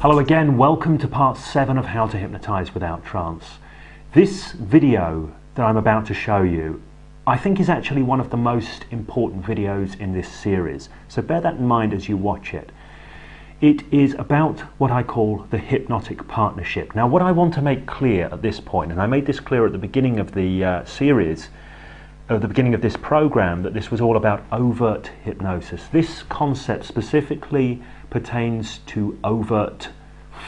Hello again, welcome to part 7 of How to Hypnotise Without Trance. This video that I'm about to show you, I think is actually one of the most important videos in this series, so bear that in mind as you watch it. It is about what I call the hypnotic partnership. Now what I want to make clear at this point, and I made this clear at the beginning of the series, at the beginning of this program, that this was all about overt hypnosis. This concept specifically pertains to overt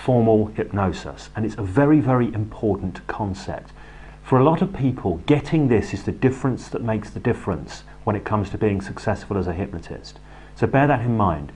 formal hypnosis, and it's a very, very important concept. For a lot of people, getting this is the difference that makes the difference when it comes to being successful as a hypnotist. So bear that in mind.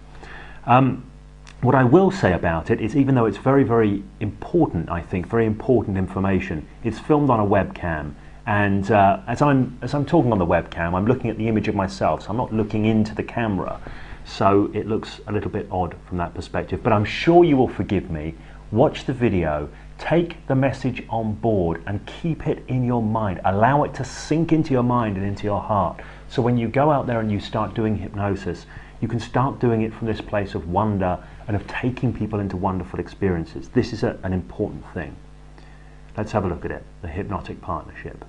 What I will say about it is, even though it's very, very important, I think, very important information, it's filmed on a webcam. And as I'm talking on the webcam, I'm looking at the image of myself, so I'm not looking into the camera. So it looks a little bit odd from that perspective, but I'm sure you will forgive me. Watch the video, take the message on board and keep it in your mind. Allow it to sink into your mind and into your heart. So when you go out there and you start doing hypnosis, you can start doing it from this place of wonder and of taking people into wonderful experiences. This is an important thing. Let's have a look at it, the hypnotic partnership.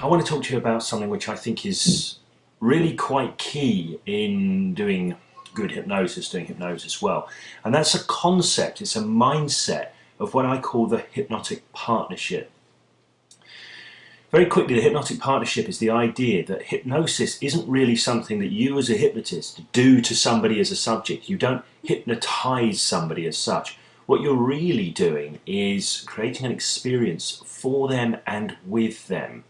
I want to talk to you about something which I think is really quite key in doing good hypnosis, doing hypnosis well. And that's a concept, it's a mindset of what I call the hypnotic partnership. Very quickly, the hypnotic partnership is the idea that hypnosis isn't really something that you as a hypnotist do to somebody as a subject. You don't hypnotize somebody as such. What you're really doing is creating an experience for them and with them.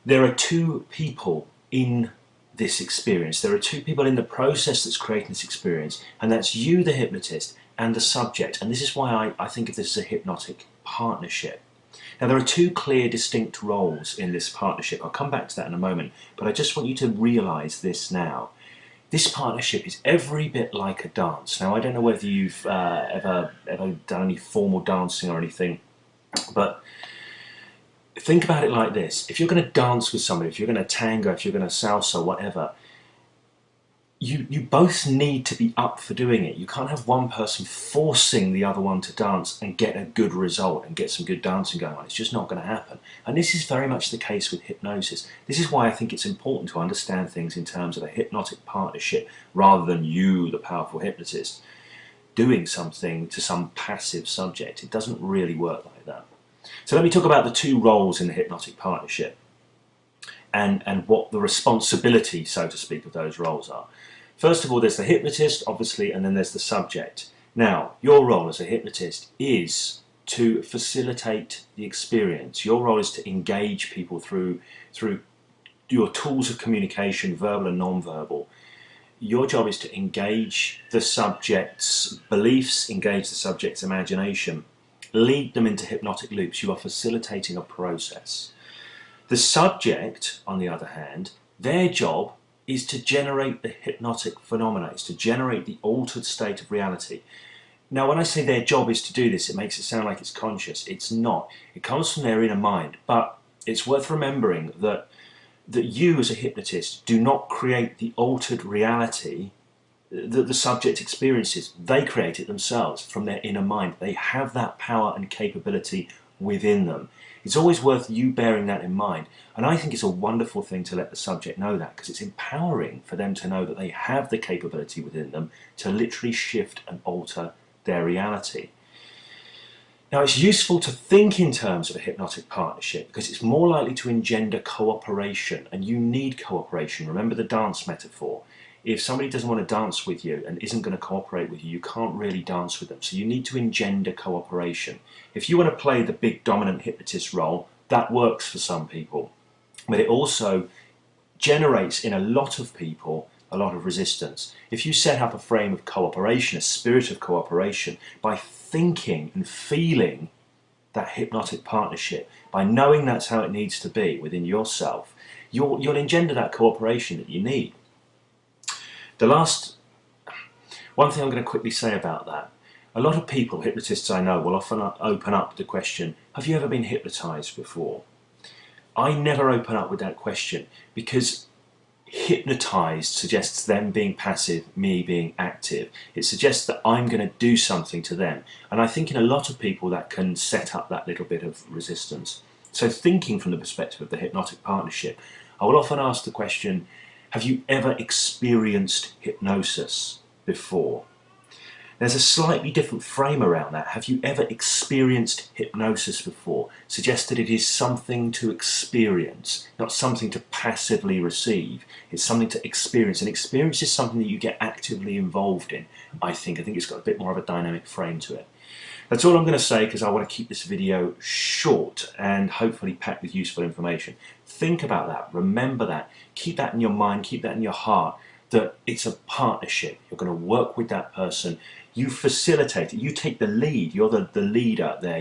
There are two people in this experience. There are two people in the process that's creating this experience, and that's you, the hypnotist, and the subject. And this is why I think of this as a hypnotic partnership. Now, there are two clear, distinct roles in this partnership. I'll come back to that in a moment, but I just want you to realise this now. This partnership is every bit like a dance. Now, I don't know whether you've ever done any formal dancing or anything, but think about it like this. If you're going to dance with somebody, if you're going to tango, if you're going to salsa, whatever, you both need to be up for doing it. You can't have one person forcing the other one to dance and get a good result and get some good dancing going on. It's just not going to happen. And this is very much the case with hypnosis. This is why I think it's important to understand things in terms of a hypnotic partnership rather than you, the powerful hypnotist, doing something to some passive subject. It doesn't really work like that. So let me talk about the two roles in the hypnotic partnership and what the responsibility, so to speak, of those roles are. First of all, there's the hypnotist, obviously, and then there's the subject. Now, your role as a hypnotist is to facilitate the experience. Your role is to engage people through your tools of communication, verbal and non-verbal. Your job is to engage the subject's beliefs, engage the subject's imagination, lead them into hypnotic loops. You are facilitating a process. The subject, on the other hand, their job is to generate the hypnotic phenomena, is to generate the altered state of reality. Now, when I say their job is to do this, it makes it sound like it's conscious. It's not. It comes from their inner mind, but it's worth remembering that you as a hypnotist do not create the altered reality that the subject experiences. They create it themselves from their inner mind. They have that power and capability within them. It's always worth you bearing that in mind, and I think it's a wonderful thing to let the subject know that, because it's empowering for them to know that they have the capability within them to literally shift and alter their reality. Now, it's useful to think in terms of a hypnotic partnership because it's more likely to engender cooperation, and you need cooperation. Remember the dance metaphor. If somebody doesn't want to dance with you and isn't going to cooperate with you, you can't really dance with them. So you need to engender cooperation. If you want to play the big dominant hypnotist role, that works for some people. But it also generates in a lot of people a lot of resistance. If you set up a frame of cooperation, a spirit of cooperation, by thinking and feeling that hypnotic partnership, by knowing that's how it needs to be within yourself, you'll engender that cooperation that you need. The last one thing I'm going to quickly say about that, a lot of people, hypnotists I know, will often open up the question, have you ever been hypnotized before? I never open up with that question because hypnotized suggests them being passive, me being active. It suggests that I'm going to do something to them. And I think in a lot of people that can set up that little bit of resistance. So thinking from the perspective of the hypnotic partnership, I will often ask the question, have you ever experienced hypnosis before? There's a slightly different frame around that. Have you ever experienced hypnosis before? Suggests that it is something to experience, not something to passively receive. It's something to experience. And experience is something that you get actively involved in, I think. I think it's got a bit more of a dynamic frame to it. That's all I'm going to say, because I want to keep this video short and hopefully packed with useful information. Think about that. Remember that. Keep that in your mind. Keep that in your heart, that it's a partnership. You're going to work with that person. You facilitate it. You take the lead. You're the leader there.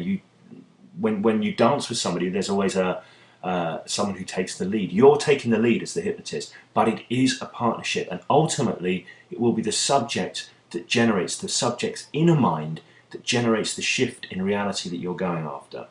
When you dance with somebody, there's always someone who takes the lead. You're taking the lead as the hypnotist, but it is a partnership, and ultimately it will be the subject that generates the subject's inner mind, that generates the shift in reality that you're going after.